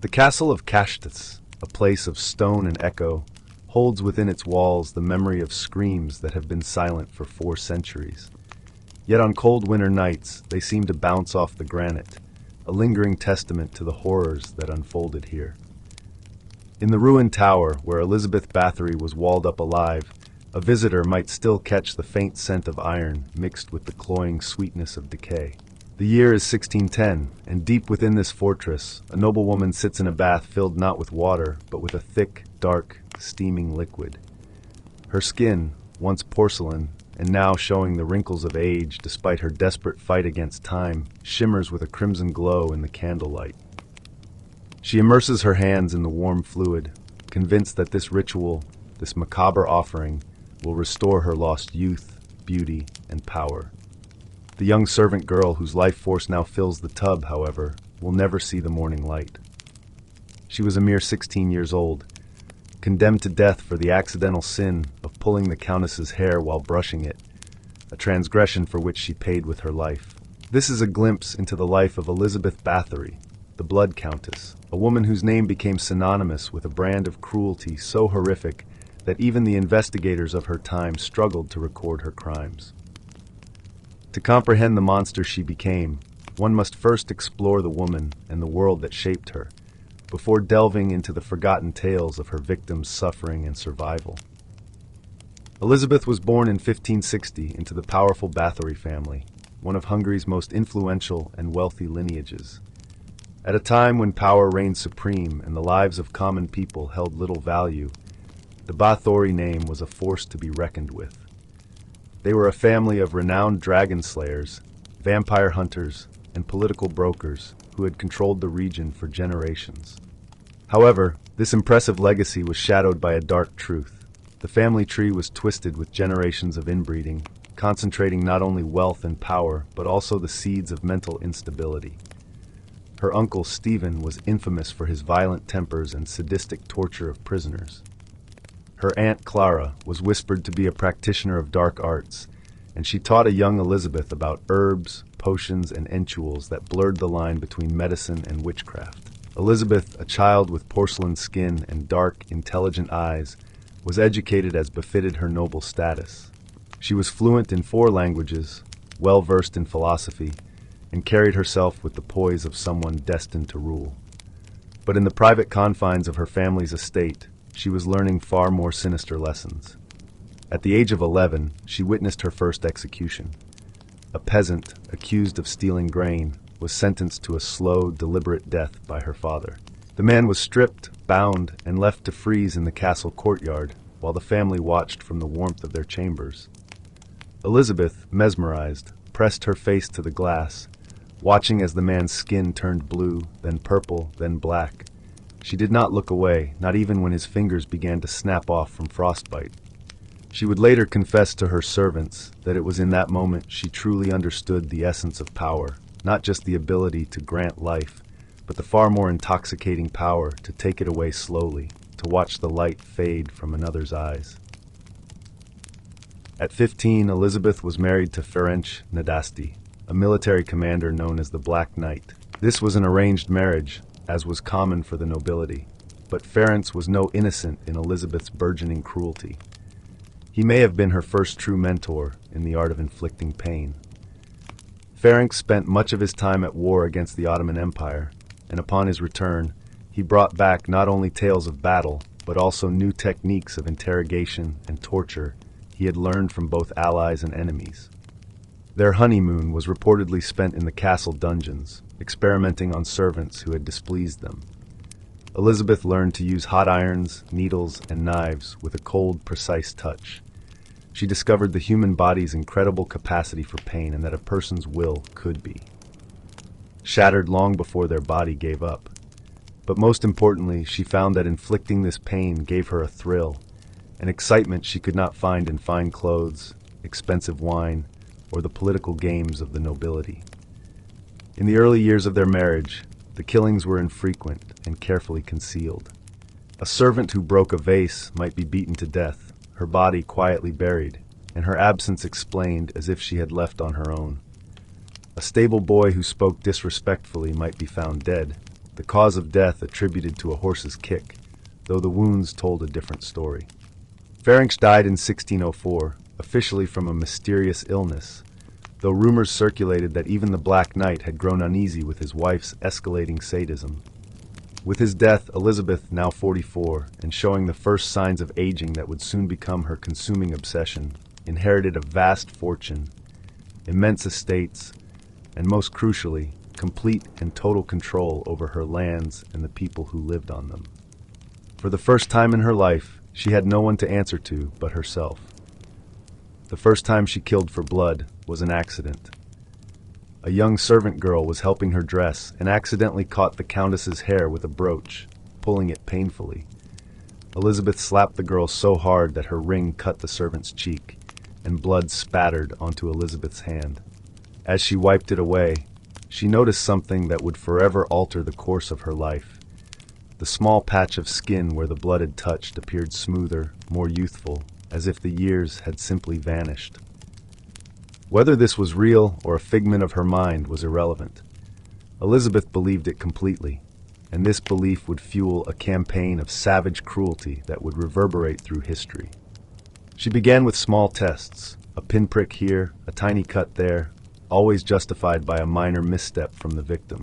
The castle of Countess, a place of stone and echo, holds within its walls the memory of screams that have been silent for 4 centuries. Yet on cold winter nights, they seem to bounce off the granite, a lingering testament to the horrors that unfolded here. In the ruined tower where Elizabeth Báthory was walled up alive, a visitor might still catch the faint scent of iron mixed with the cloying sweetness of decay. The year is 1610, and deep within this fortress, a noblewoman sits in a bath filled not with water, but with a thick, dark, steaming liquid. Her skin, once porcelain, and now showing the wrinkles of age despite her desperate fight against time, shimmers with a crimson glow in the candlelight. She immerses her hands in the warm fluid, convinced that this ritual, this macabre offering, will restore her lost youth, beauty, and power. The young servant girl whose life force now fills the tub, however, will never see the morning light. She was a mere 16 years old, condemned to death for the accidental sin of pulling the Countess's hair while brushing it, a transgression for which she paid with her life. This is a glimpse into the life of Elizabeth Báthory, the Blood Countess, a woman whose name became synonymous with a brand of cruelty so horrific that even the investigators of her time struggled to record her crimes. To comprehend the monster she became, one must first explore the woman and the world that shaped her, before delving into the forgotten tales of her victims' suffering and survival. Elizabeth was born in 1560 into the powerful Báthory family, one of Hungary's most influential and wealthy lineages. At a time when power reigned supreme and the lives of common people held little value, the Báthory name was a force to be reckoned with. They were a family of renowned dragon slayers, vampire hunters, and political brokers who had controlled the region for generations. However, this impressive legacy was shadowed by a dark truth. The family tree was twisted with generations of inbreeding, concentrating not only wealth and power, but also the seeds of mental instability. Her uncle Stephen was infamous for his violent tempers and sadistic torture of prisoners. Her aunt Clara was whispered to be a practitioner of dark arts, and she taught a young Elizabeth about herbs, potions, and encheuls that blurred the line between medicine and witchcraft. Elizabeth, a child with porcelain skin and dark, intelligent eyes, was educated as befitted her noble status. She was fluent in 4 languages, well-versed in philosophy, and carried herself with the poise of someone destined to rule. But in the private confines of her family's estate, she was learning far more sinister lessons. At the age of 11, she witnessed her first execution. A peasant, accused of stealing grain, was sentenced to a slow, deliberate death by her father. The man was stripped, bound, and left to freeze in the castle courtyard, while the family watched from the warmth of their chambers. Elizabeth, mesmerized, pressed her face to the glass, watching as the man's skin turned blue, then purple, then black. She did not look away, not even when his fingers began to snap off from frostbite. She would later confess to her servants that it was in that moment she truly understood the essence of power, not just the ability to grant life, but the far more intoxicating power to take it away slowly, to watch the light fade from another's eyes. At 15, Elizabeth was married to Ferenc Nadasdy, a military commander known as the Black Knight. This was an arranged marriage, as was common for the nobility, but Ferenc was no innocent in Elizabeth's burgeoning cruelty. He may have been her first true mentor in the art of inflicting pain. Ferenc spent much of his time at war against the Ottoman Empire, and upon his return, he brought back not only tales of battle, but also new techniques of interrogation and torture he had learned from both allies and enemies. Their honeymoon was reportedly spent in the castle dungeons, experimenting on servants who had displeased them. Elizabeth learned to use hot irons, needles, and knives with a cold, precise touch. She discovered the human body's incredible capacity for pain and that a person's will could be shattered long before their body gave up. But most importantly, she found that inflicting this pain gave her a thrill, an excitement she could not find in fine clothes, expensive wine, or the political games of the nobility. In the early years of their marriage, the killings were infrequent and carefully concealed. A servant who broke a vase might be beaten to death, her body quietly buried, and her absence explained as if she had left on her own. A stable boy who spoke disrespectfully might be found dead, the cause of death attributed to a horse's kick, though the wounds told a different story. Ferenc died in 1604, officially from a mysterious illness, though rumors circulated that even the Black Knight had grown uneasy with his wife's escalating sadism. With his death, Elizabeth, now 44, and showing the first signs of aging that would soon become her consuming obsession, inherited a vast fortune, immense estates, and most crucially, complete and total control over her lands and the people who lived on them. For the first time in her life, she had no one to answer to but herself. The first time she killed for blood was an accident. A young servant girl was helping her dress and accidentally caught the Countess's hair with a brooch, pulling it painfully. Elizabeth slapped the girl so hard that her ring cut the servant's cheek, and blood spattered onto Elizabeth's hand. As she wiped it away, she noticed something that would forever alter the course of her life. The small patch of skin where the blood had touched appeared smoother, more youthful, as if the years had simply vanished. Whether this was real or a figment of her mind was irrelevant. Elizabeth believed it completely, and this belief would fuel a campaign of savage cruelty that would reverberate through history. She began with small tests, a pinprick here, a tiny cut there, always justified by a minor misstep from the victim.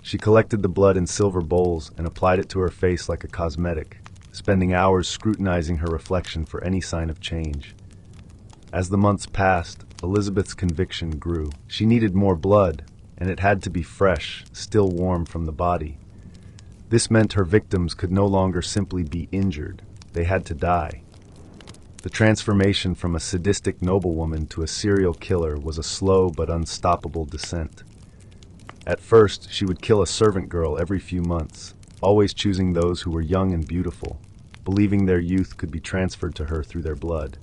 She collected the blood in silver bowls and applied it to her face like a cosmetic, spending hours scrutinizing her reflection for any sign of change. As the months passed, Elizabeth's conviction grew. She needed more blood, and it had to be fresh, still warm from the body. This meant her victims could no longer simply be injured. They had to die. The transformation from a sadistic noblewoman to a serial killer was a slow but unstoppable descent. At first, she would kill a servant girl every few months, always choosing those who were young and beautiful, believing their youth could be transferred to her through their blood.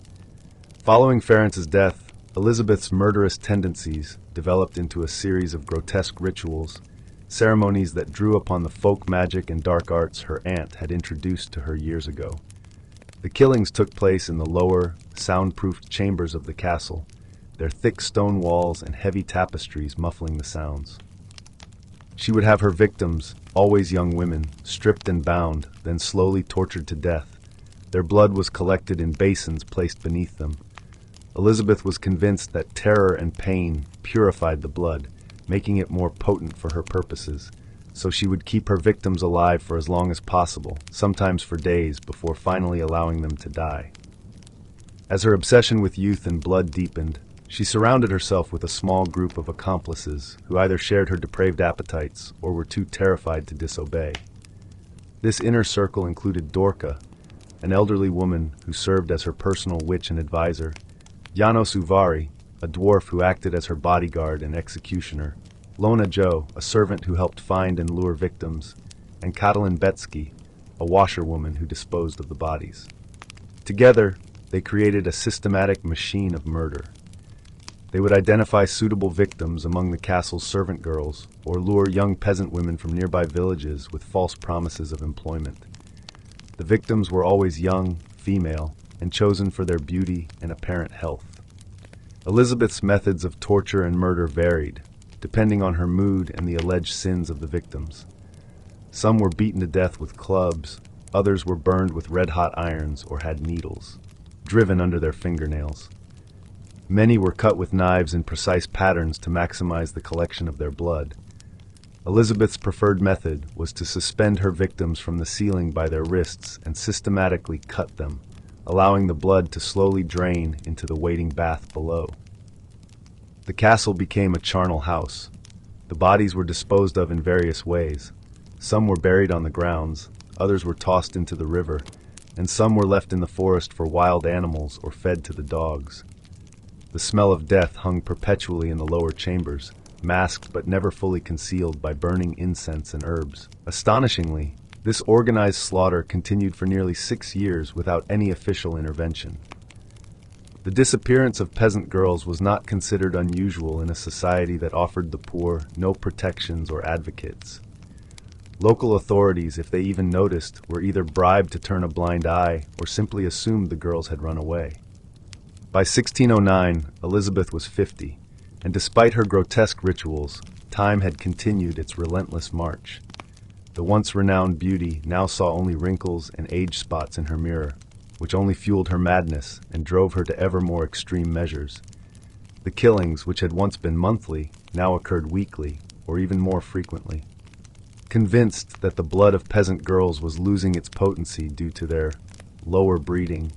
Following Ferenc's death, Elizabeth's murderous tendencies developed into a series of grotesque rituals, ceremonies that drew upon the folk magic and dark arts her aunt had introduced to her years ago. The killings took place in the lower, soundproofed chambers of the castle, their thick stone walls and heavy tapestries muffling the sounds. She would have her victims, always young women, stripped and bound, then slowly tortured to death. Their blood was collected in basins placed beneath them. Elizabeth was convinced that terror and pain purified the blood, making it more potent for her purposes, so she would keep her victims alive for as long as possible, sometimes for days, before finally allowing them to die. As her obsession with youth and blood deepened, she surrounded herself with a small group of accomplices who either shared her depraved appetites or were too terrified to disobey. This inner circle included Dorka, an elderly woman who served as her personal witch and advisor, Janos Uvari, a dwarf who acted as her bodyguard and executioner, Lona Joe, a servant who helped find and lure victims, and Katalin Betsky, a washerwoman who disposed of the bodies. Together, they created a systematic machine of murder. They would identify suitable victims among the castle's servant girls or lure young peasant women from nearby villages with false promises of employment. The victims were always young, female, and chosen for their beauty and apparent health. Elizabeth's methods of torture and murder varied, depending on her mood and the alleged sins of the victims. Some were beaten to death with clubs, others were burned with red-hot irons or had needles driven under their fingernails. Many were cut with knives in precise patterns to maximize the collection of their blood. Elizabeth's preferred method was to suspend her victims from the ceiling by their wrists and systematically cut them, allowing the blood to slowly drain into the waiting bath below. The castle became a charnel house. The bodies were disposed of in various ways. Some were buried on the grounds, others were tossed into the river, and some were left in the forest for wild animals or fed to the dogs. The smell of death hung perpetually in the lower chambers, masked but never fully concealed by burning incense and herbs. Astonishingly, this organized slaughter continued for nearly 6 years without any official intervention. The disappearance of peasant girls was not considered unusual in a society that offered the poor no protections or advocates. Local authorities, if they even noticed, were either bribed to turn a blind eye or simply assumed the girls had run away. By 1609, Elizabeth was 50, and despite her grotesque rituals, time had continued its relentless march. The once renowned beauty now saw only wrinkles and age spots in her mirror, which only fueled her madness and drove her to ever more extreme measures. The killings, which had once been monthly, now occurred weekly, or even more frequently. Convinced that the blood of peasant girls was losing its potency due to their lower breeding,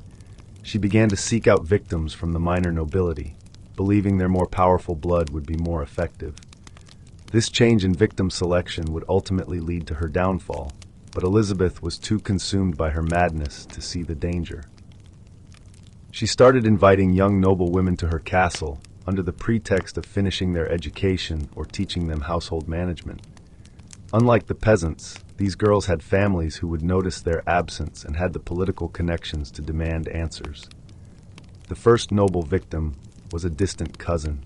she began to seek out victims from the minor nobility, believing their more powerful blood would be more effective. This change in victim selection would ultimately lead to her downfall, but Elizabeth was too consumed by her madness to see the danger. She started inviting young noble women to her castle under the pretext of finishing their education or teaching them household management. Unlike the peasants, these girls had families who would notice their absence and had the political connections to demand answers. The first noble victim was a distant cousin,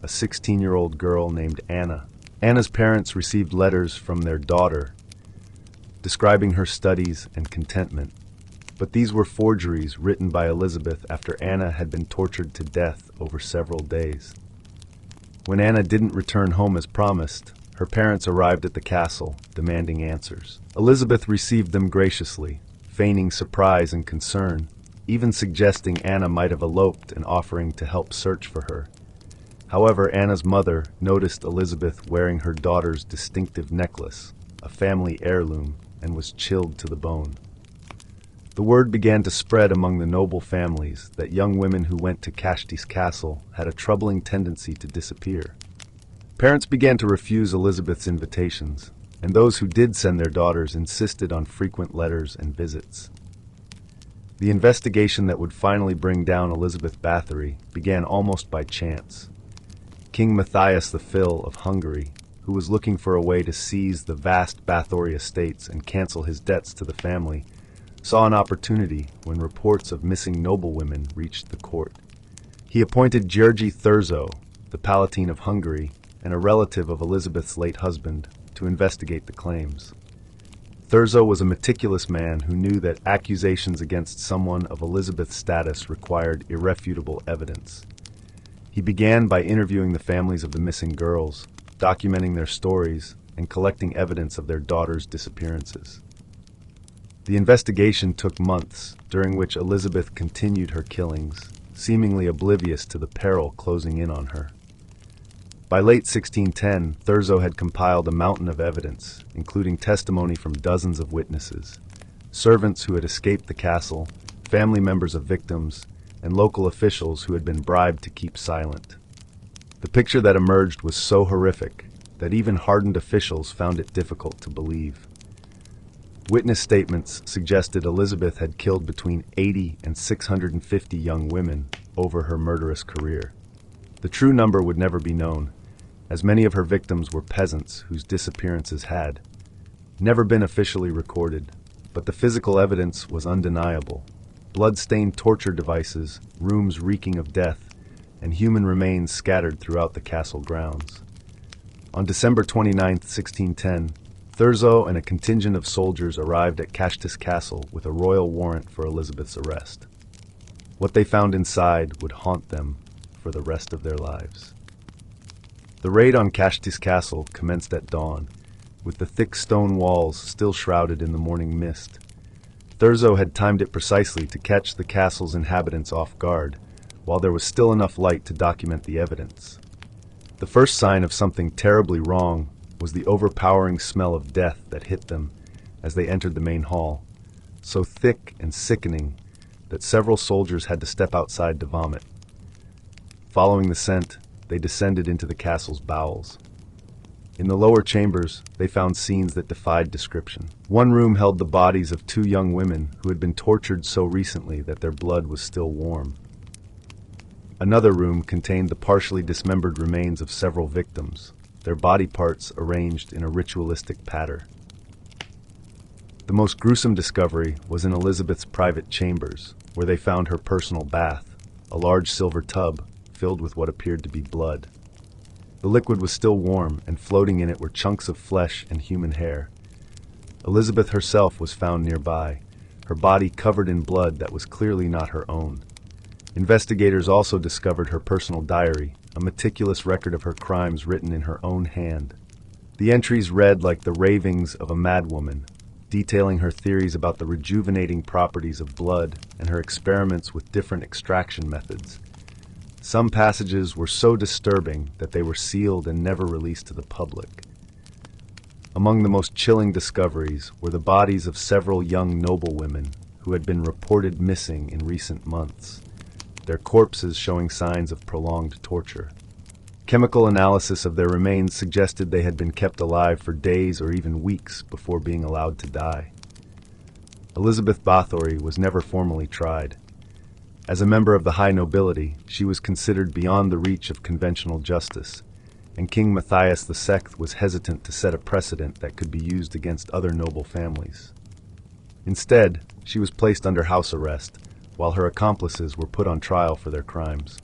a 16-year-old girl named Anna. Anna's parents received letters from their daughter describing her studies and contentment, but these were forgeries written by Elizabeth after Anna had been tortured to death over several days. When Anna didn't return home as promised, her parents arrived at the castle, demanding answers. Elizabeth received them graciously, feigning surprise and concern, even suggesting Anna might have eloped and offering to help search for her. However, Anna's mother noticed Elizabeth wearing her daughter's distinctive necklace, a family heirloom, and was chilled to the bone. The word began to spread among the noble families that young women who went to Countess castle had a troubling tendency to disappear. Parents began to refuse Elizabeth's invitations, and those who did send their daughters insisted on frequent letters and visits. The investigation that would finally bring down Elizabeth Báthory began almost by chance. King Matthias V of Hungary, who was looking for a way to seize the vast Báthory estates and cancel his debts to the family, saw an opportunity when reports of missing noblewomen reached the court. He appointed György Thurzo, the Palatine of Hungary, and a relative of Elizabeth's late husband, to investigate the claims. Thurzo was a meticulous man who knew that accusations against someone of Elizabeth's status required irrefutable evidence. He began by interviewing the families of the missing girls, documenting their stories, and collecting evidence of their daughters' disappearances. The investigation took months, during which Elizabeth continued her killings, seemingly oblivious to the peril closing in on her. By late 1610, Thurzo had compiled a mountain of evidence, including testimony from dozens of witnesses, servants who had escaped the castle, family members of victims, and local officials who had been bribed to keep silent. The picture that emerged was so horrific that even hardened officials found it difficult to believe. Witness statements suggested Elizabeth had killed between 80 and 650 young women over her murderous career. The true number would never be known, as many of her victims were peasants whose disappearances had never been officially recorded, but the physical evidence was undeniable. Blood-stained torture devices, rooms reeking of death, and human remains scattered throughout the castle grounds. On December 29, 1610, Thurzo and a contingent of soldiers arrived at Countess castle with a royal warrant for Elizabeth's arrest. What they found inside would haunt them for the rest of their lives. The raid on Countess castle commenced at dawn, with the thick stone walls still shrouded in the morning mist. Thurzo had timed it precisely to catch the castle's inhabitants off guard, while there was still enough light to document the evidence. The first sign of something terribly wrong was the overpowering smell of death that hit them as they entered the main hall, so thick and sickening that several soldiers had to step outside to vomit. Following the scent, they descended into the castle's bowels. In the lower chambers, they found scenes that defied description. One room held the bodies of 2 young women who had been tortured so recently that their blood was still warm. Another room contained the partially dismembered remains of several victims, their body parts arranged in a ritualistic pattern. The most gruesome discovery was in Elizabeth's private chambers, where they found her personal bath, a large silver tub filled with what appeared to be blood. The liquid was still warm, and floating in it were chunks of flesh and human hair. Elizabeth herself was found nearby, her body covered in blood that was clearly not her own. Investigators also discovered her personal diary, a meticulous record of her crimes written in her own hand. The entries read like the ravings of a madwoman, detailing her theories about the rejuvenating properties of blood and her experiments with different extraction methods. Some passages were so disturbing that they were sealed and never released to the public. Among the most chilling discoveries were the bodies of several young noblewomen who had been reported missing in recent months, their corpses showing signs of prolonged torture. Chemical analysis of their remains suggested they had been kept alive for days or even weeks before being allowed to die. Elizabeth Báthory was never formally tried. As a member of the high nobility, she was considered beyond the reach of conventional justice, and King Matthias II was hesitant to set a precedent that could be used against other noble families. Instead, she was placed under house arrest, while her accomplices were put on trial for their crimes.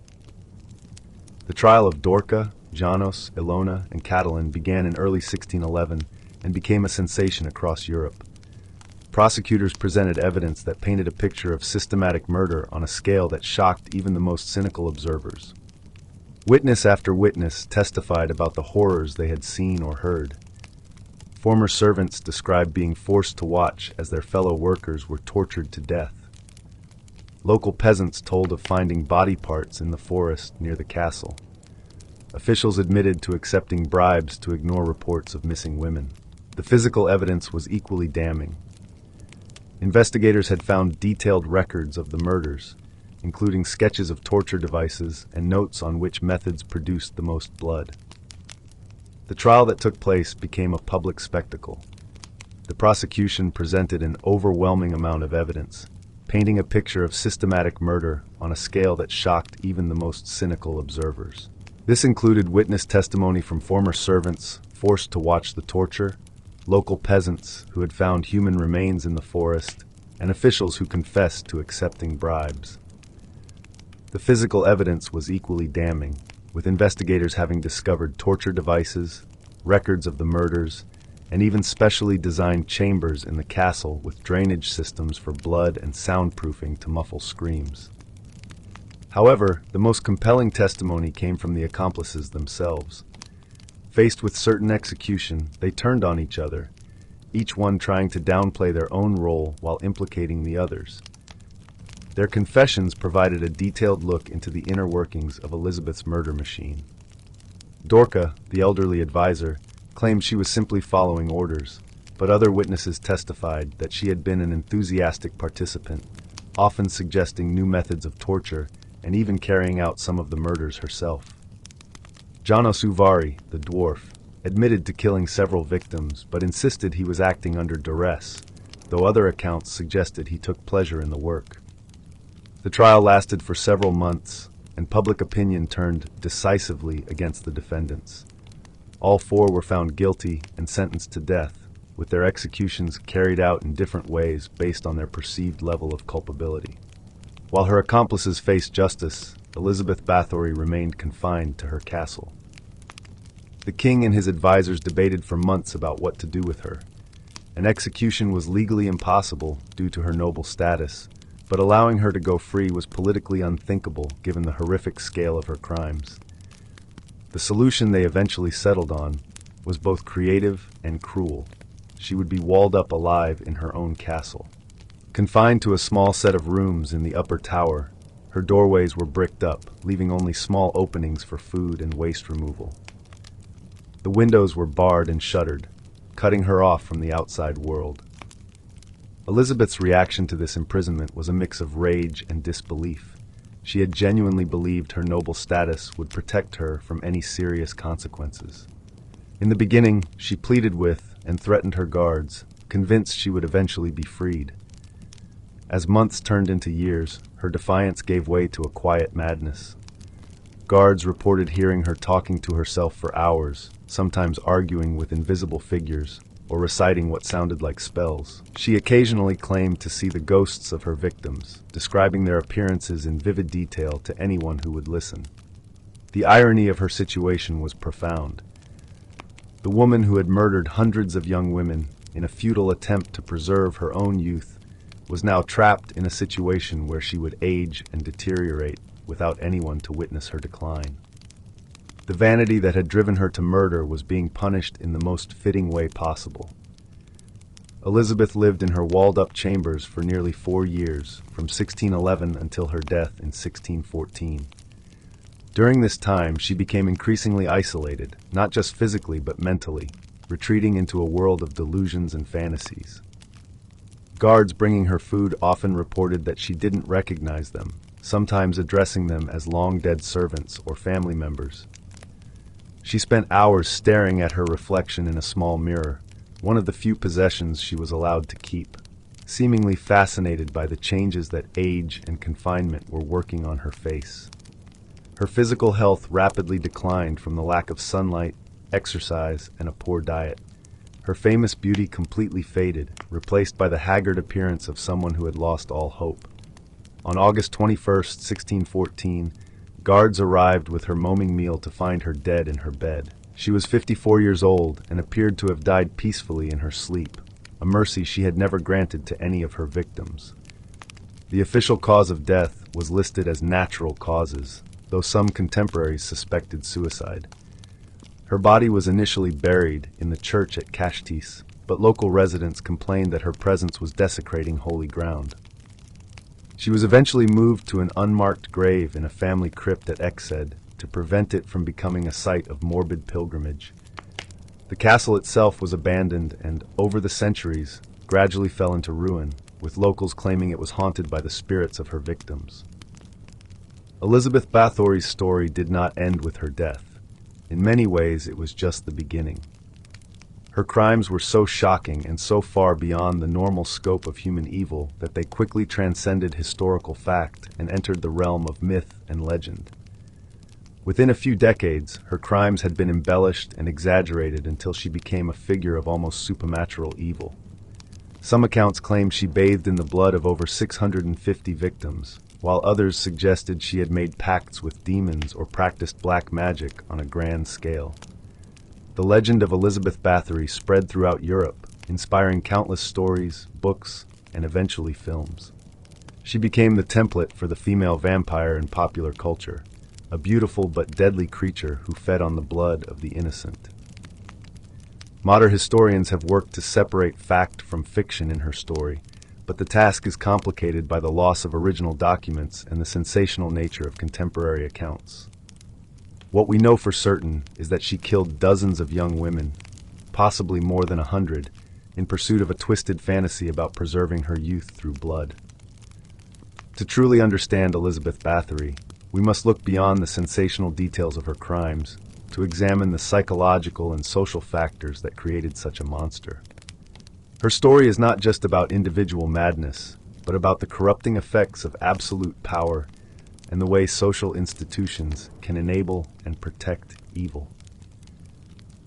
The trial of Dorca, Janos, Ilona, and Catalin began in early 1611 and became a sensation across Europe. Prosecutors presented evidence that painted a picture of systematic murder on a scale that shocked even the most cynical observers. Witness after witness testified about the horrors they had seen or heard. Former servants described being forced to watch as their fellow workers were tortured to death. Local peasants told of finding body parts in the forest near the castle. Officials admitted to accepting bribes to ignore reports of missing women. The physical evidence was equally damning. Investigators had found detailed records of the murders, including sketches of torture devices and notes on which methods produced the most blood. The trial that took place became a public spectacle. The prosecution presented an overwhelming amount of evidence, painting a picture of systematic murder on a scale that shocked even the most cynical observers. This included witness testimony from former servants forced to watch the torture, local peasants who had found human remains in the forest, and officials who confessed to accepting bribes. The physical evidence was equally damning, with investigators having discovered torture devices, records of the murders, and even specially designed chambers in the castle with drainage systems for blood and soundproofing to muffle screams. However, the most compelling testimony came from the accomplices themselves. Faced with certain execution, they turned on each other, each one trying to downplay their own role while implicating the others. Their confessions provided a detailed look into the inner workings of Elizabeth's murder machine. Dorca, the elderly advisor, claimed she was simply following orders, but other witnesses testified that she had been an enthusiastic participant, often suggesting new methods of torture and even carrying out some of the murders herself. Janos Uvari, the dwarf, admitted to killing several victims but insisted he was acting under duress, though other accounts suggested he took pleasure in the work. The trial lasted for several months, and public opinion turned decisively against the defendants. All four were found guilty and sentenced to death, with their executions carried out in different ways based on their perceived level of culpability. While her accomplices faced justice, Elizabeth Báthory remained confined to her castle. The king and his advisors debated for months about what to do with her. An execution was legally impossible due to her noble status, but allowing her to go free was politically unthinkable given the horrific scale of her crimes. The solution they eventually settled on was both creative and cruel. She would be walled up alive in her own castle. Confined to a small set of rooms in the upper tower, her doorways were bricked up, leaving only small openings for food and waste removal. The windows were barred and shuttered, cutting her off from the outside world. Elizabeth's reaction to this imprisonment was a mix of rage and disbelief. She had genuinely believed her noble status would protect her from any serious consequences. In the beginning, she pleaded with and threatened her guards, convinced she would eventually be freed. As months turned into years, her defiance gave way to a quiet madness. Guards reported hearing her talking to herself for hours, sometimes arguing with invisible figures, or reciting what sounded like spells. She occasionally claimed to see the ghosts of her victims, describing their appearances in vivid detail to anyone who would listen. The irony of her situation was profound. The woman who had murdered hundreds of young women in a futile attempt to preserve her own youth was now trapped in a situation where she would age and deteriorate without anyone to witness her decline. The vanity that had driven her to murder was being punished in the most fitting way possible. Elizabeth lived in her walled-up chambers for nearly 4 years, from 1611 until her death in 1614. During this time, she became increasingly isolated, not just physically but mentally, retreating into a world of delusions and fantasies. Guards bringing her food often reported that she didn't recognize them, sometimes addressing them as long-dead servants or family members. She spent hours staring at her reflection in a small mirror, one of the few possessions she was allowed to keep, seemingly fascinated by the changes that age and confinement were working on her face. Her physical health rapidly declined from the lack of sunlight, exercise, and a poor diet. Her famous beauty completely faded, replaced by the haggard appearance of someone who had lost all hope. On August 21, 1614, guards arrived with her moaming meal to find her dead in her bed. She was 54 years old and appeared to have died peacefully in her sleep, a mercy she had never granted to any of her victims. The official cause of death was listed as natural causes, though some contemporaries suspected suicide. Her body was initially buried in the church at Countess, but local residents complained that her presence was desecrating holy ground. She was eventually moved to an unmarked grave in a family crypt at Exed to prevent it from becoming a site of morbid pilgrimage. The castle itself was abandoned and, over the centuries, gradually fell into ruin, with locals claiming it was haunted by the spirits of her victims. Elizabeth Báthory's story did not end with her death. In many ways, it was just the beginning. Her crimes were so shocking and so far beyond the normal scope of human evil that they quickly transcended historical fact and entered the realm of myth and legend. Within a few decades, her crimes had been embellished and exaggerated until she became a figure of almost supernatural evil. Some accounts claim she bathed in the blood of over 650 victims, while others suggested she had made pacts with demons or practiced black magic on a grand scale. The legend of Elizabeth Báthory spread throughout Europe, inspiring countless stories, books, and eventually films. She became the template for the female vampire in popular culture, a beautiful but deadly creature who fed on the blood of the innocent. Modern historians have worked to separate fact from fiction in her story, but the task is complicated by the loss of original documents and the sensational nature of contemporary accounts. What we know for certain is that she killed dozens of young women, possibly more than 100, in pursuit of a twisted fantasy about preserving her youth through blood. To truly understand Elizabeth Báthory, we must look beyond the sensational details of her crimes to examine the psychological and social factors that created such a monster. Her story is not just about individual madness, but about the corrupting effects of absolute power and the way social institutions can enable and protect evil.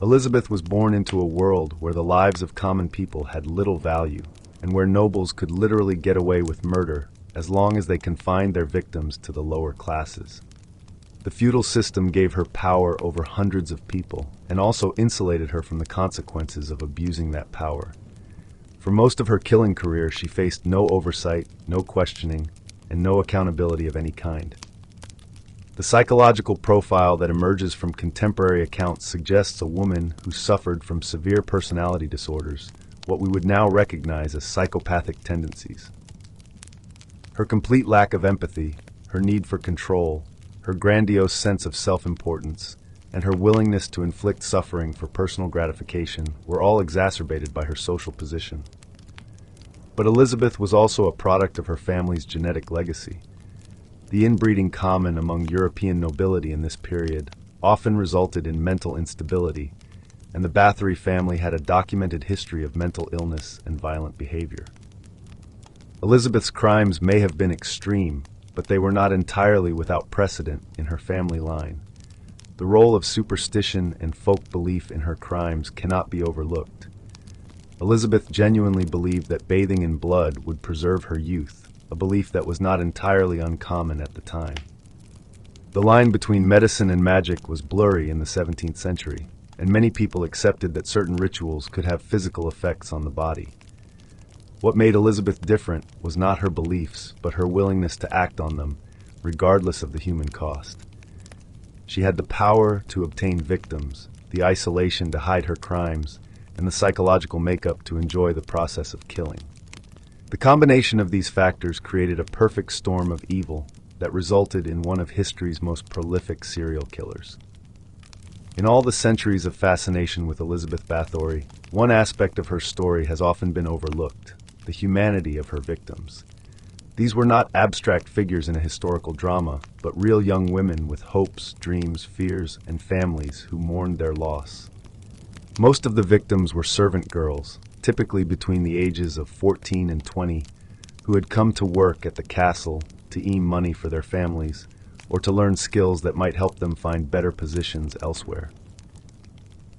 Elizabeth was born into a world where the lives of common people had little value, and where nobles could literally get away with murder as long as they confined their victims to the lower classes. The feudal system gave her power over hundreds of people, and also insulated her from the consequences of abusing that power. For most of her killing career, she faced no oversight, no questioning, and no accountability of any kind. The psychological profile that emerges from contemporary accounts suggests a woman who suffered from severe personality disorders, what we would now recognize as psychopathic tendencies. Her complete lack of empathy, her need for control, her grandiose sense of self-importance, and her willingness to inflict suffering for personal gratification were all exacerbated by her social position. But Elizabeth was also a product of her family's genetic legacy. The inbreeding common among European nobility in this period often resulted in mental instability, and the Báthory family had a documented history of mental illness and violent behavior. Elizabeth's crimes may have been extreme, but they were not entirely without precedent in her family line. The role of superstition and folk belief in her crimes cannot be overlooked. Elizabeth genuinely believed that bathing in blood would preserve her youth, a belief that was not entirely uncommon at the time. The line between medicine and magic was blurry in the 17th century, and many people accepted that certain rituals could have physical effects on the body. What made Elizabeth different was not her beliefs, but her willingness to act on them, regardless of the human cost. She had the power to obtain victims, the isolation to hide her crimes, and the psychological makeup to enjoy the process of killing. The combination of these factors created a perfect storm of evil that resulted in one of history's most prolific serial killers. In all the centuries of fascination with Elizabeth Báthory, one aspect of her story has often been overlooked: the humanity of her victims. These were not abstract figures in a historical drama, but real young women with hopes, dreams, fears, and families who mourned their loss. Most of the victims were servant girls, typically between the ages of 14 and 20, who had come to work at the castle to earn money for their families, or to learn skills that might help them find better positions elsewhere.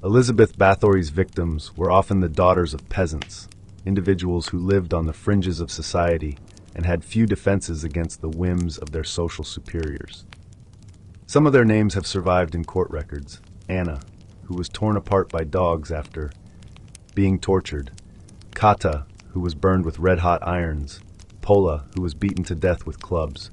Elizabeth Báthory's victims were often the daughters of peasants, individuals who lived on the fringes of society and had few defenses against the whims of their social superiors. Some of their names have survived in court records: Anna, who was torn apart by dogs after being tortured; Kata, who was burned with red-hot irons; Pola, who was beaten to death with clubs.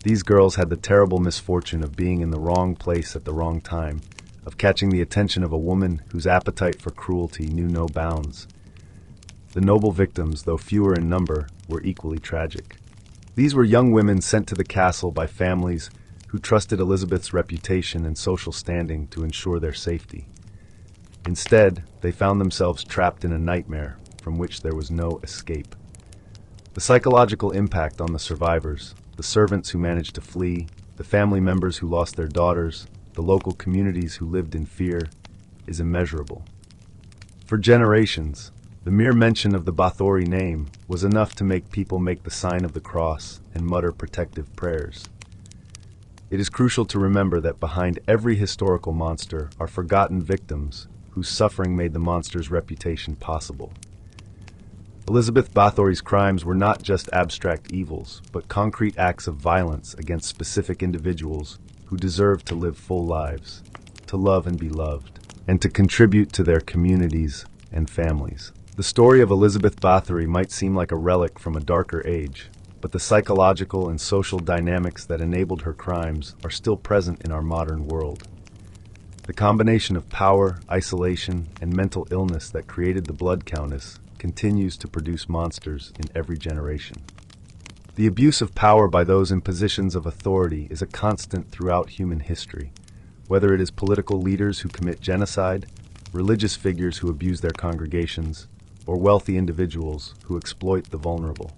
These girls had the terrible misfortune of being in the wrong place at the wrong time, of catching the attention of a woman whose appetite for cruelty knew no bounds. The noble victims, though fewer in number, were equally tragic. These were young women sent to the castle by families who trusted Elizabeth's reputation and social standing to ensure their safety. Instead, they found themselves trapped in a nightmare from which there was no escape. The psychological impact on the survivors, the servants who managed to flee, the family members who lost their daughters, the local communities who lived in fear, is immeasurable. For generations, the mere mention of the Báthory name was enough to make people make the sign of the cross and mutter protective prayers. It is crucial to remember that behind every historical monster are forgotten victims whose suffering made the monster's reputation possible. Elizabeth Báthory's crimes were not just abstract evils, but concrete acts of violence against specific individuals who deserved to live full lives, to love and be loved, and to contribute to their communities and families. The story of Elizabeth Báthory might seem like a relic from a darker age, but the psychological and social dynamics that enabled her crimes are still present in our modern world. The combination of power, isolation, and mental illness that created the Blood Countess continues to produce monsters in every generation. The abuse of power by those in positions of authority is a constant throughout human history, whether it is political leaders who commit genocide, religious figures who abuse their congregations, or wealthy individuals who exploit the vulnerable.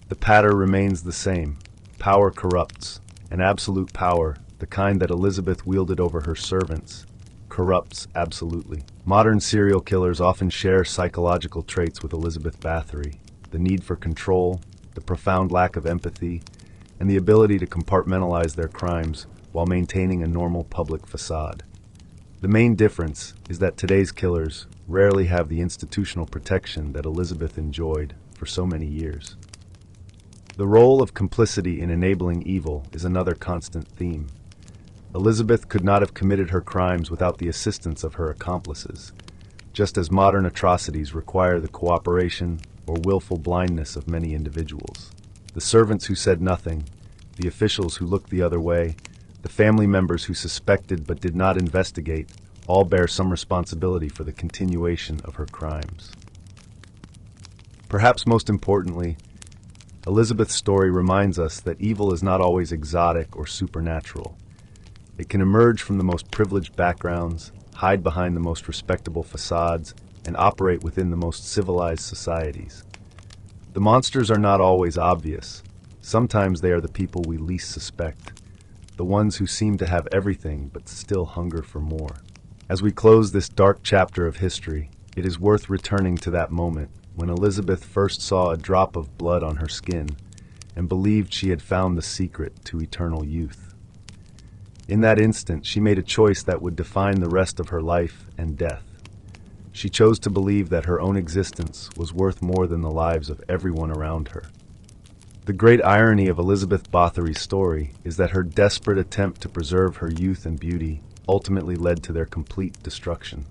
The pattern remains the same: power corrupts, and absolute power, the kind that Elizabeth wielded over her servants, corrupts absolutely. Modern serial killers often share psychological traits with Elizabeth Báthory: the need for control, the profound lack of empathy, and the ability to compartmentalize their crimes while maintaining a normal public facade. The main difference is that today's killers rarely have the institutional protection that Elizabeth enjoyed for so many years. The role of complicity in enabling evil is another constant theme. Elizabeth could not have committed her crimes without the assistance of her accomplices, just as modern atrocities require the cooperation or willful blindness of many individuals. The servants who said nothing, the officials who looked the other way, the family members who suspected but did not investigate, all bear some responsibility for the continuation of her crimes. Perhaps most importantly, Elizabeth's story reminds us that evil is not always exotic or supernatural. It can emerge from the most privileged backgrounds, hide behind the most respectable facades, and operate within the most civilized societies. The monsters are not always obvious. Sometimes they are the people we least suspect, the ones who seem to have everything but still hunger for more. As we close this dark chapter of history, it is worth returning to that moment when Elizabeth first saw a drop of blood on her skin and believed she had found the secret to eternal youth. In that instant, she made a choice that would define the rest of her life and death. She chose to believe that her own existence was worth more than the lives of everyone around her. The great irony of Elizabeth Báthory's story is that her desperate attempt to preserve her youth and beauty ultimately led to their complete destruction.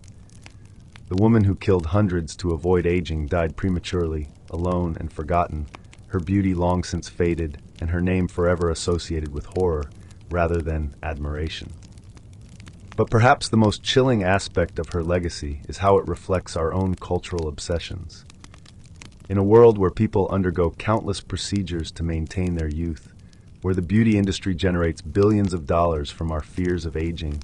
The woman who killed hundreds to avoid aging died prematurely, alone and forgotten, her beauty long since faded, and her name forever associated with horror, rather than admiration. But perhaps the most chilling aspect of her legacy is how it reflects our own cultural obsessions. In a world where people undergo countless procedures to maintain their youth, where the beauty industry generates billions of dollars from our fears of aging,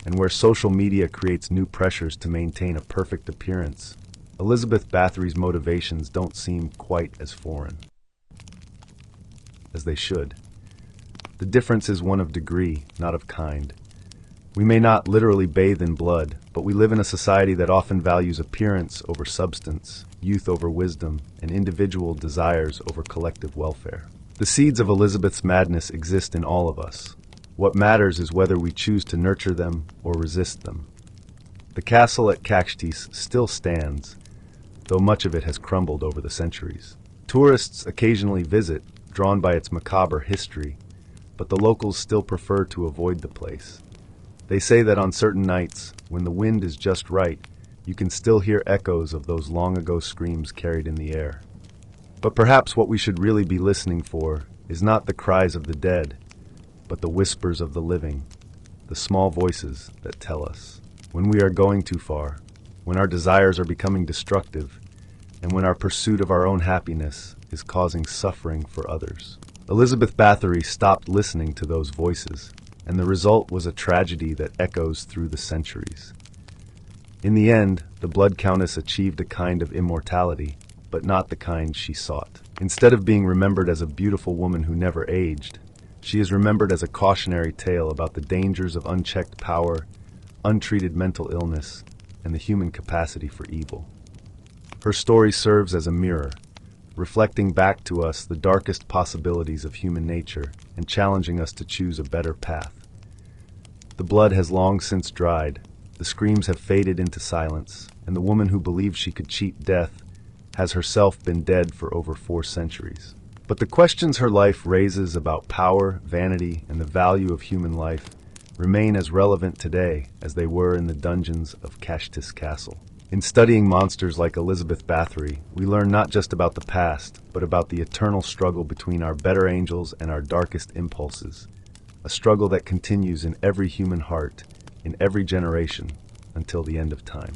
and where social media creates new pressures to maintain a perfect appearance, Elizabeth Báthory's motivations don't seem quite as foreign as they should. The difference is one of degree, not of kind. We may not literally bathe in blood, but we live in a society that often values appearance over substance, youth over wisdom, and individual desires over collective welfare. The seeds of Elizabeth's madness exist in all of us. What matters is whether we choose to nurture them or resist them. The castle at Countess still stands, though much of it has crumbled over the centuries. Tourists occasionally visit, drawn by its macabre history, but the locals still prefer to avoid the place. They say that on certain nights, when the wind is just right, you can still hear echoes of those long-ago screams carried in the air. But perhaps what we should really be listening for is not the cries of the dead, but the whispers of the living, the small voices that tell us when we are going too far, when our desires are becoming destructive, and when our pursuit of our own happiness is causing suffering for others. Elizabeth Báthory stopped listening to those voices, and the result was a tragedy that echoes through the centuries. In the end, the Blood Countess achieved a kind of immortality, but not the kind she sought. Instead of being remembered as a beautiful woman who never aged, she is remembered as a cautionary tale about the dangers of unchecked power, untreated mental illness, and the human capacity for evil. Her story serves as a mirror, reflecting back to us the darkest possibilities of human nature and challenging us to choose a better path. The blood has long since dried, the screams have faded into silence, and the woman who believed she could cheat death has herself been dead for over 4 centuries. But the questions her life raises about power, vanity, and the value of human life remain as relevant today as they were in the dungeons of Countess Castle. In studying monsters like Elizabeth Báthory, we learn not just about the past, but about the eternal struggle between our better angels and our darkest impulses, a struggle that continues in every human heart, in every generation, until the end of time.